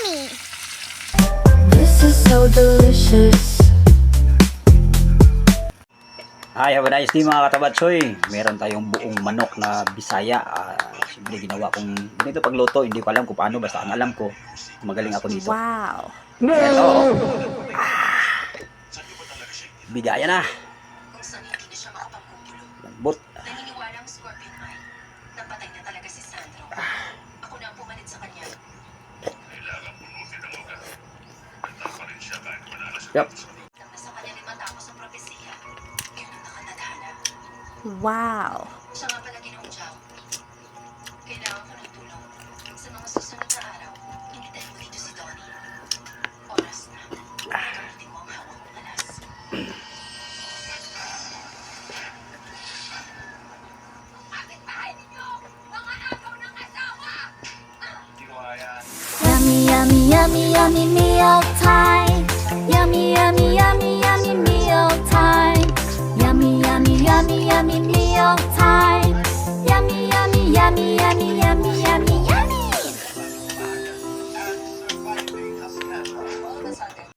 yummy! This is so delicious. Hi, have a nice day mga katabatsoy. Meron tayong buong manok na Bisaya. Siyempre ginawa kong ganito pagluto. Hindi ko alam kung paano. Basta ang alam ko, magaling ako dito. Wow! Ito. Bigayan na. Lambot. Naniniwalang Scorpion Eye. Napatay na talaga si Sandro. Ako na ang pumalit sa kanya. Yup. Nang nasa kanya rin matapos ang propesiya. Yun ang nakatadhana. Wow! Siya nga pala Ginoong Chow. Kailangan ko ng tulong. Sa mga susunod na araw, imbitahin mo dito si Donnie. Oras na. Gamitin mo ang hawak mong alas. Bakit bahay ninyo? Mga agaw ng asawa! Yummy, yummy, yummy, yummy meal.